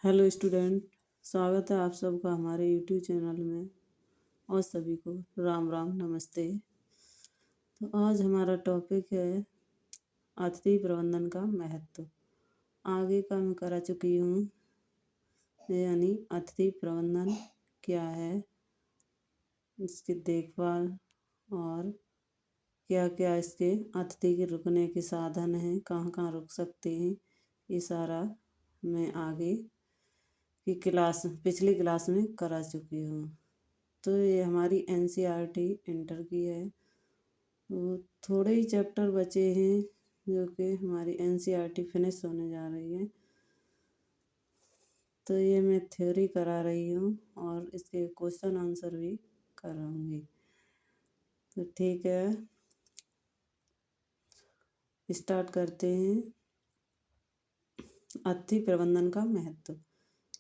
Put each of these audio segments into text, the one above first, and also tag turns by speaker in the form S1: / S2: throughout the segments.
S1: Hello student, स्वागत है आप सबका हमारे यूट्यूब चैनल में। और सभी को राम राम नमस्ते। तो आज हमारा टॉपिक है अतिथि प्रबंधन का महत्व। आगे का मैं करा चुकी हूँ, यानी अतिथि प्रबंधन क्या है, इसकी देखभाल और क्या क्या इसके अतिथि के रुकने के साधन हैं, कहाँ कहाँ रुक सकते हैं, ये सारा मैं आगे की पिछली क्लास में करा चुकी हूँ। तो ये हमारी एनसीईआरटी इंटर की है। तो थोड़े ही चैप्टर बचे हैं जो कि हमारी एनसीईआरटी फिनिश होने जा रही है। तो ये मैं थ्योरी करा रही हूँ और इसके क्वेश्चन आंसर भी कराऊंगी। तो ठीक है, स्टार्ट करते हैं। अतिथि प्रबंधन का महत्व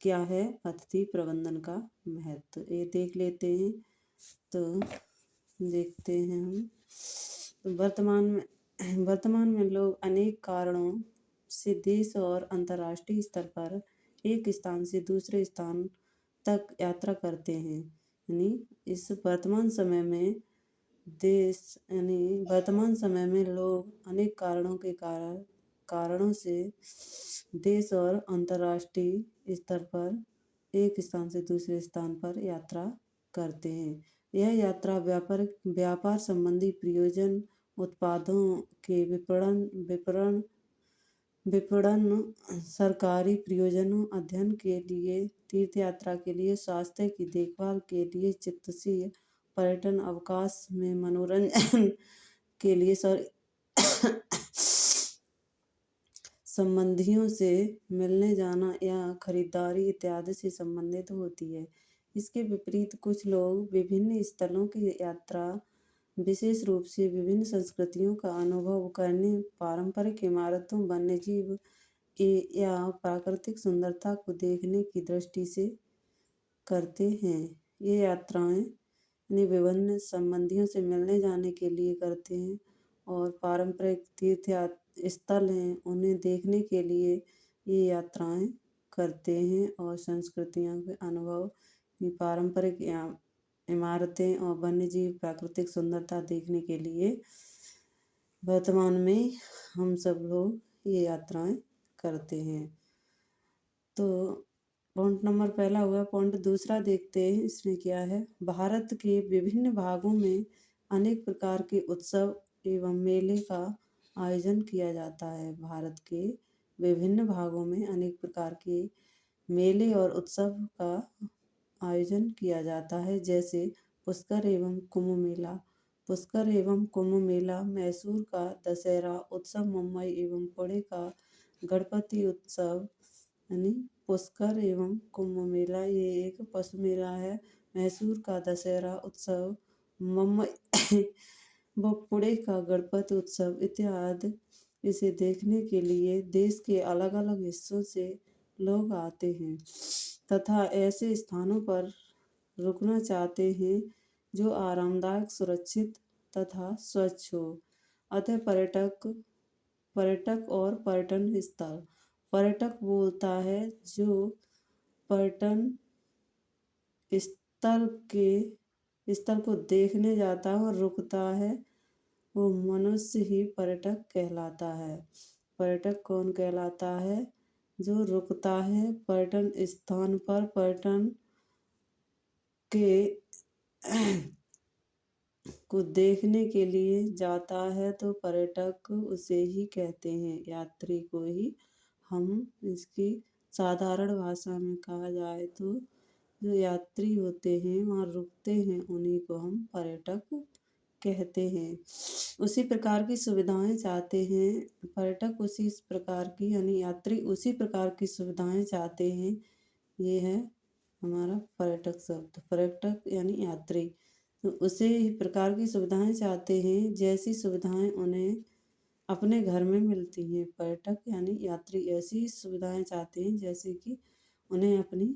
S1: क्या है? अतिथि प्रबंधन का महत्व ये देख लेते हैं। तो देखते हैं हम। तो वर्तमान में लोग अनेक कारणों से देश और अंतर्राष्ट्रीय स्तर पर एक स्थान से दूसरे स्थान तक यात्रा करते हैं। यानी इस वर्तमान समय में वर्तमान समय में लोग अनेक कारणों से देश और अंतर्राष्ट्रीय स्तर पर एक स्थान से दूसरे स्थान पर यात्रा करते हैं। यह यात्रा व्यापार संबंधी प्रयोजन, उत्पादों के विपणन, सरकारी प्रयोजनों, अध्ययन के लिए, तीर्थ यात्रा के लिए, स्वास्थ्य की देखभाल के लिए, चिकित्सीय, पर्यटन, अवकाश में मनोरंजन के लिए संबंधियों से मिलने जाना या खरीदारी इत्यादि से संबंधित होती है। इसके विपरीत कुछ लोग विभिन्न स्थलों की यात्रा विशेष रूप से विभिन्न संस्कृतियों का अनुभव करने, पारंपरिक इमारतों, वन्यजीव या प्राकृतिक सुंदरता को देखने की दृष्टि से करते हैं। ये यात्राएं विभिन्न संबंधियों से मिलने जाने के लिए करते हैं और पारंपरिक तीर्थ स्थल हैं उन्हें देखने के लिए ये यात्राएं करते हैं और संस्कृतियों के अनुभव, पारंपरिक इमारतें और वन्यजीव, प्राकृतिक सुंदरता देखने के लिए वर्तमान में हम सब लोग ये यात्राएं करते हैं। तो पॉइंट नंबर पहला हुआ। पॉइंट दूसरा देखते हैं, इसमें क्या है। भारत के विभिन्न भागों में अनेक प्रकार के उत्सव एवं मेले का आयोजन किया जाता है। भारत के विभिन्न भागों में अनेक प्रकार के मेले और उत्सव का आयोजन किया जाता है, जैसे पुष्कर एवं कुंभ मेला। पुष्कर एवं कुंभ मेला मैसूर का दशहरा उत्सव, मुंबई एवं पुणे का गणपति उत्सव। यानी पुष्कर एवं कुंभ मेला ये एक पशु मेला है। मैसूर का दशहरा उत्सव, मुंबई व पुणे का गणपति उत्सव इत्यादि इसे देखने के लिए देश के अलग अलग हिस्सों से लोग आते हैं तथा ऐसे स्थानों पर रुकना चाहते हैं जो आरामदायक, सुरक्षित तथा स्वच्छ हो। अतः पर्यटक और पर्यटन स्थल। पर्यटक बोलता है जो पर्यटन स्थल को देखने जाता है और रुकता है, वो मनुष्य ही पर्यटक कहलाता है। पर्यटक कौन कहलाता है? जो रुकता है पर्यटन स्थान पर, पर्यटन के को देखने के लिए जाता है, तो पर्यटक उसे ही कहते हैं। यात्री को ही हम इसकी साधारण भाषा में कहा जाए तो जो यात्री होते हैं वहाँ रुकते हैं, उन्हीं को हम पर्यटक कहते हैं। उसी प्रकार की सुविधाएं चाहते हैं पर्यटक, उसी प्रकार की यानी यात्री उसी प्रकार की सुविधाएं चाहते हैं। ये है हमारा पर्यटक शब्द। पर्यटक यानी यात्री तो उसी प्रकार की सुविधाएं चाहते हैं जैसी सुविधाएं उन्हें अपने घर में मिलती हैं। पर्यटक यानी यात्री ऐसी सुविधाएं चाहते हैं जैसे कि उन्हें अपनी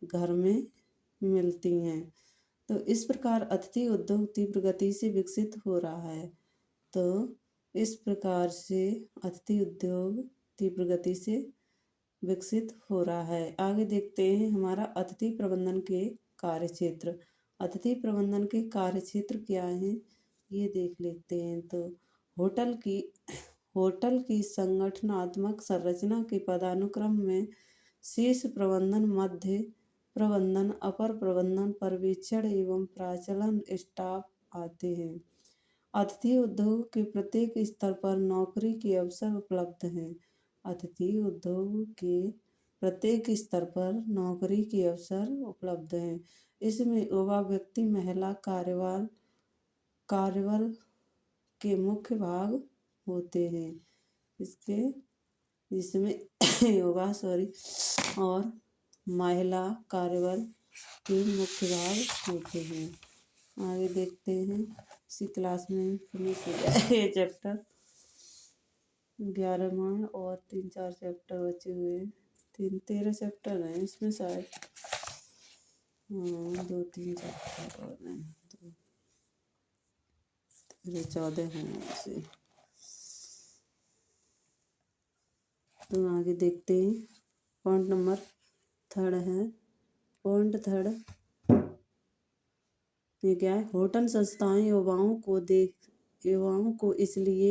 S1: घर में मिलती हैं। तो इस प्रकार अतिथि उद्योग तीव्र गति से विकसित हो रहा है। तो इस प्रकार से अतिथि उद्योग तीव्र गति से विकसित हो रहा है। आगे देखते हैं हमारा अतिथि प्रबंधन के कार्य क्षेत्र। अतिथि प्रबंधन के कार्य क्षेत्र क्या हैं ये देख लेते हैं। तो होटल की होटल की संगठनात्मक संरचना के पदानुक्रम में शीर्ष प्रबंधन, मध्य प्रबंधन, अपर प्रबंधन, पर्यवेक्षण एवं प्रचालन स्टाफ आते हैं। अतिथि उद्योग के प्रत्येक स्तर पर नौकरी के अवसर उपलब्ध हैं। अतिथि उद्योग के प्रत्येक स्तर पर नौकरी के अवसर उपलब्ध हैं। इसमें युवा व्यक्ति, महिला, कार्यबल के मुख्य भाग होते हैं। इसमें युवा और महिला कार्यबल के मुख्य भाग होते हैं। आगे देखते हैं। इसी क्लास में फिनिश हो जाए ये चैप्टर 11वां और 3-4 चैप्टर बचे हुए हैं। 13 चैप्टर हैं इसमें शायद 2-3 चैप्टर और हैं। 14 हैं इसे। तो आगे देखते हैं। पॉइंट नंबर 3 है। पॉइंट 3 ये क्या है? होटल संस्थाएं युवाओं को इसलिए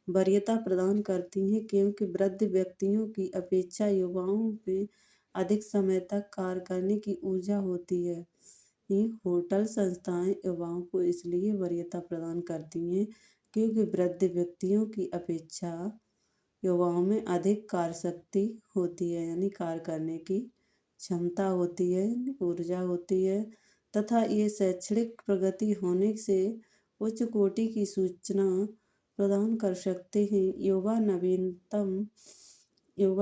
S1: वरीयता प्रदान करती हैं क्योंकि वृद्ध व्यक्तियों की अपेक्षा युवाओं में अधिक समय तक कार्य करने की ऊर्जा होती है। ये होटल संस्थाएं युवाओं को इसलिए वरीयता प्रदान करती हैं क्योंकि वृद्ध व्यक्तियों की अपेक्षा युवाओं में अधिक कार्य शक्ति होती है, यानी कार्य करने की क्षमता होती है, ऊर्जा होती है तथा ये शैक्षणिक प्रगति होने से उच्च कोटि की सूचना प्रदान कर सकते हैं। युवा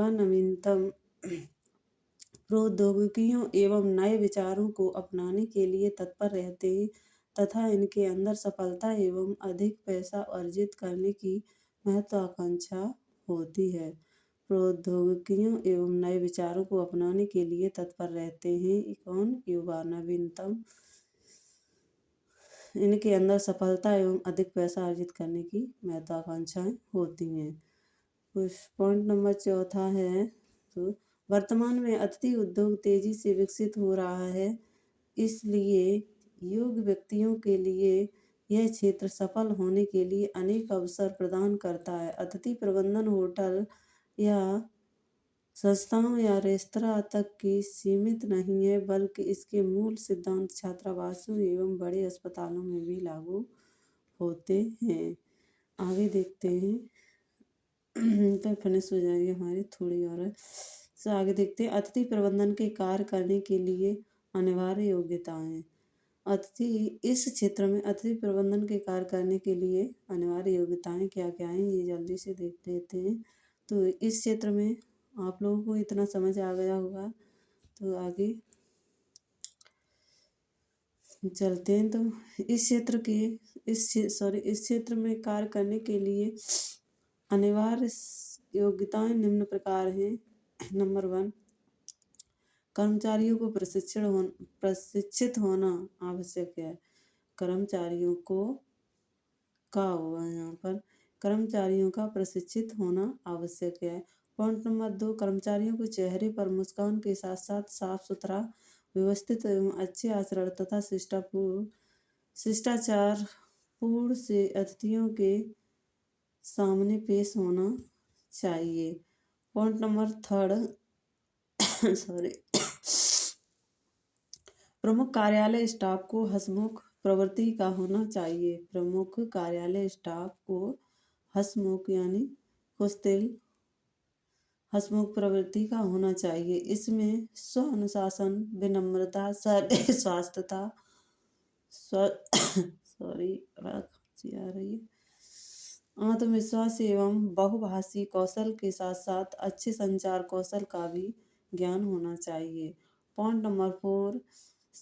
S1: नवीनतम प्रौद्योगिकियों एवं नए विचारों को अपनाने के लिए तत्पर रहते हैं तथा इनके अंदर सफलता एवं अधिक पैसा अर्जित करने की महत्वाकांक्षा होती है। प्रौद्योगिकियों एवं नए विचारों को अपनाने के लिए तत्पर रहते हैं कौन? युवा नवीनतम। इनके अंदर सफलता एवं अधिक पैसा अर्जित करने की महत्वाकांक्षाएं होती हैं। पॉइंट नंबर 4 है। तो वर्तमान में अतिथि उद्योग तेजी से विकसित हो रहा है, इसलिए योग्य व्यक्तियों के लिए यह क्षेत्र सफल होने के लिए अनेक अवसर प्रदान करता है। अतिथि प्रबंधन होटल या संस्थाओं या रेस्तरां तक की सीमित नहीं है, बल्कि इसके मूल सिद्धांत छात्रावासों एवं बड़े अस्पतालों में भी लागू होते हैं। आगे देखते हैं। तो फिनिश हो जाएगी हमारी, थोड़ी और है। आगे देखते हैं। अतिथि प्रबंधन के कार्य करने के लिए अनिवार्य योग्यताएं। इस क्षेत्र में अतिथि प्रबंधन के कार्य करने के लिए अनिवार्य योग्यताएं क्या क्या हैं ये जल्दी से देख लेते हैं। तो इस क्षेत्र में आप लोगों को इतना समझ आ गया होगा। तो आगे चलते हैं। तो इस क्षेत्र में कार्य करने के लिए अनिवार्य योग्यताएं निम्न प्रकार हैं। नंबर 1, कर्मचारियों को प्रशिक्षित होना आवश्यक है। कर्मचारियों का प्रशिक्षित होना आवश्यक है। पॉइंट नंबर 2, कर्मचारियों को चेहरे पर मुस्कान के साथ साथ साफ सुथरा, व्यवस्थित एवं अच्छे आचरण तथा शिष्टाचार पूर्ण से अतिथियों के सामने पेश होना चाहिए। पॉइंट नंबर 3 प्रमुख कार्यालय स्टाफ को हंसमुख प्रवृत्ति का होना चाहिए। प्रमुख कार्यालय स्टाफ को हंसमुख यानी खुशदिल, हंसमुख प्रवृत्ति का होना चाहिए। इसमें स्व अनुशासन, विनम्रता, स्वास्थ्यता आत्मविश्वास एवं बहुभाषी कौशल के साथ साथ अच्छे संचार कौशल का भी ज्ञान होना चाहिए। पॉइंट नंबर 4,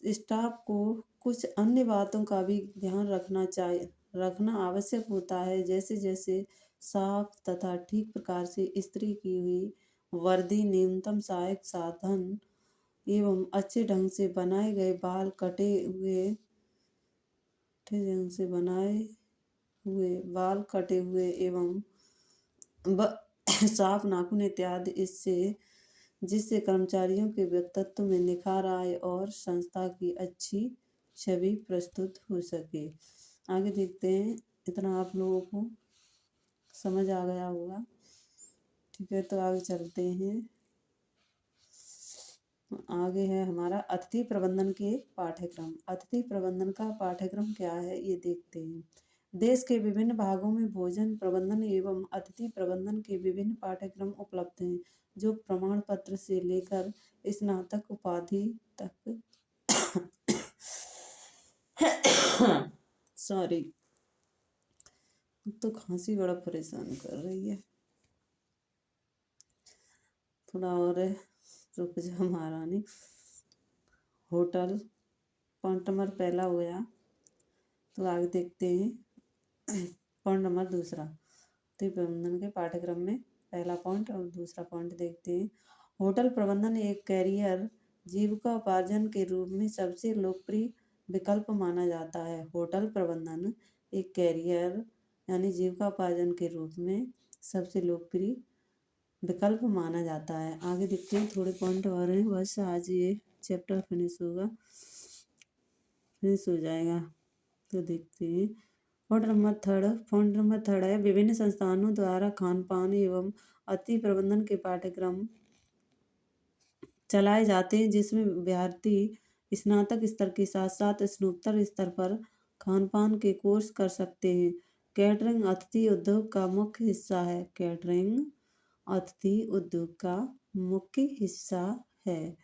S1: स्टाफ को कुछ अन्य बातों का भी ध्यान रखना आवश्यक होता है, जैसे जैसे साफ तथा ठीक प्रकार से इस्त्री की हुई वर्दी, न्यूनतम सहायक साधन एवं अच्छे ढंग से बनाए गए बाल, कटे हुए एवं साफ नाखून इत्यादि। इससे जिससे कर्मचारियों के व्यक्तित्व में निखार आए और संस्था की अच्छी छवि प्रस्तुत हो सके। आगे देखते हैं। इतना आप लोगों को समझ आ गया होगा। ठीक है, तो आगे चलते हैं। आगे है हमारा अतिथि प्रबंधन के पाठ्यक्रम। अतिथि प्रबंधन का पाठ्यक्रम क्या है, ये देखते हैं। देश के विभिन्न भागों में भोजन प्रबंधन एवं अतिथि प्रबंधन के विभिन्न पाठ्यक्रम उपलब्ध हैं, जो प्रमाण पत्र से लेकर स्नातक उपाधि तक सॉरी, तो खांसी बड़ा परेशान कर रही है। थोड़ा और रुक जा महारानी। होटल पॉइंट नंबर पहला हो गया, तो आगे देखते हैं। पॉइंट नंबर दूसरा, अतिथि प्रबंधन के पाठ्यक्रम में पहला पॉइंट और दूसरा पॉइंट देखते हैं। होटल प्रबंधन एक कैरियर जीविकोपार्जन के रूप में सबसे लोकप्रिय विकल्प माना जाता है। होटल प्रबंधन एक कैरियर यानी जीविकोपार्जन के रूप में सबसे लोकप्रिय विकल्प माना जाता है। आगे देखते हैं, थोड़े पॉइंट और हैं, बस आज ये चैप्टर फिनिश हो जाएगा। तो देखते हैं। पॉइंट नंबर थर्ड है, विभिन्न संस्थानों द्वारा खान पान एवं अतिथि प्रबंधन के पाठ्यक्रम चलाए जाते हैं, जिसमें विद्यार्थी स्नातक स्तर के साथ साथ स्नातकोत्तर स्तर पर खान पान के कोर्स कर सकते हैं। कैटरिंग अतिथि उद्योग का मुख्य हिस्सा है। कैटरिंग अतिथि उद्योग का मुख्य हिस्सा है।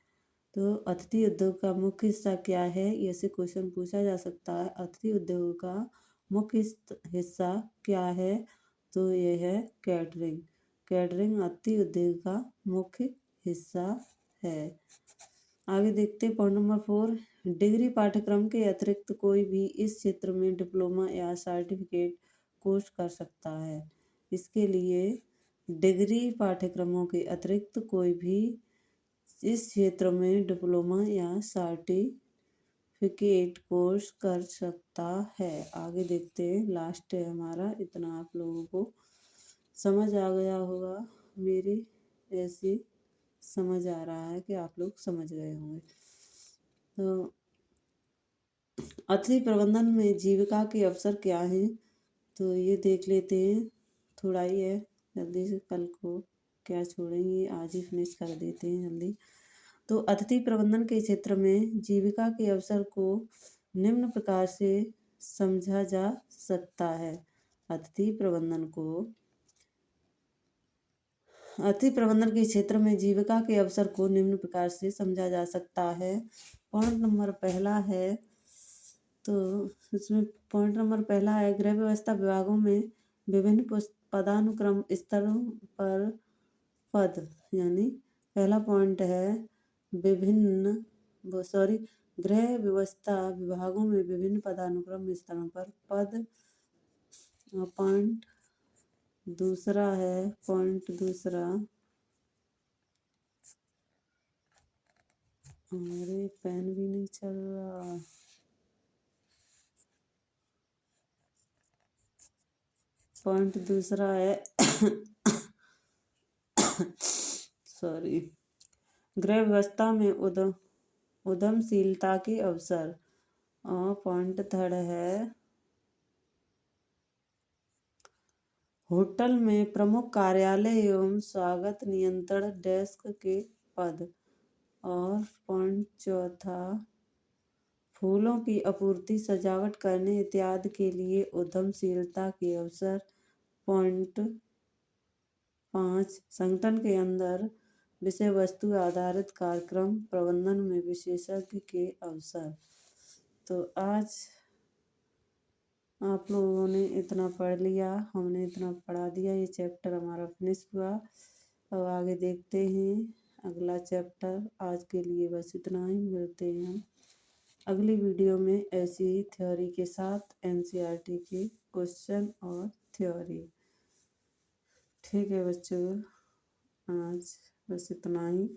S1: तो अतिथि उद्योग का मुख्य हिस्सा क्या है, ऐसे क्वेश्चन पूछा जा सकता है। अतिथि उद्योग का मुख्य हिस्सा क्या है, तो ये है कैटरिंग। कैटरिंग अतिथि उद्योग का मुख्य हिस्सा है। आगे देखते हैं। पॉइंट नंबर 4, डिग्री पाठ्यक्रम के अतिरिक्त कोई भी इस क्षेत्र में डिप्लोमा या सर्टिफिकेट कोर्स कर सकता है। इसके लिए डिग्री पाठ्यक्रमों के अतिरिक्त कोई भी इस क्षेत्र में डिप्लोमा या सर्टिफिकेट कोर्स कर सकता है। आगे देखते हैं। लास्ट है हमारा। इतना आप लोगों को समझ आ गया होगा। मेरी ऐसी समझ आ रहा है कि आप लोग समझ गए होंगे। तो अतिथि प्रबंधन में जीविका के अवसर क्या हैं, तो ये देख लेते हैं। थोड़ा ही है, जल्दी से कल को क्या छोड़ेंगे, आज ही फिनिश कर देते हैं जल्दी। तो अतिथि प्रबंधन के क्षेत्र में जीविका के अवसर को निम्न प्रकार से समझा जा सकता है। अतिथि प्रबंधन के क्षेत्र में जीविका के अवसर को निम्न प्रकार से समझा जा सकता है। पॉइंट नंबर पहला है, तो इसमें पॉइंट नंबर पहला है, गृह व्यवस्था विभागों में विभिन्न पदानुक्रम स्तरों पर पद, यानी पहला पॉइंट है गृह व्यवस्था विभागों में विभिन्न पदानुक्रम स्तरों पर पद। पॉइंट दूसरा है, हमारे पेन भी नहीं चल रहा। पॉइंट दूसरा है सॉरी, गृह व्यवस्था में उद्यमशीलता के अवसर। और पॉइंट थर्ड है, होटल में प्रमुख कार्यालय एवं स्वागत नियंत्रण डेस्क के पद। और पॉइंट चौथा, फूलों की आपूर्ति सजावट करने इत्यादि के लिए उद्यमशीलता के अवसर। पॉइंट 5, संगठन के अंदर विषय वस्तु आधारित कार्यक्रम प्रबंधन में विशेषज्ञ के अवसर। तो आज आप लोगों ने इतना पढ़ लिया, हमने इतना पढ़ा दिया, ये चैप्टर हमारा फिनिश हुआ। अब आगे देखते हैं अगला चैप्टर। आज के लिए बस इतना ही, मिलते हैं हम अगली वीडियो में ऐसी ही थ्योरी के साथ, एनसीईआरटी के क्वेश्चन और थ्योरी। ठीक है बच्चों, आज बस इतना ही।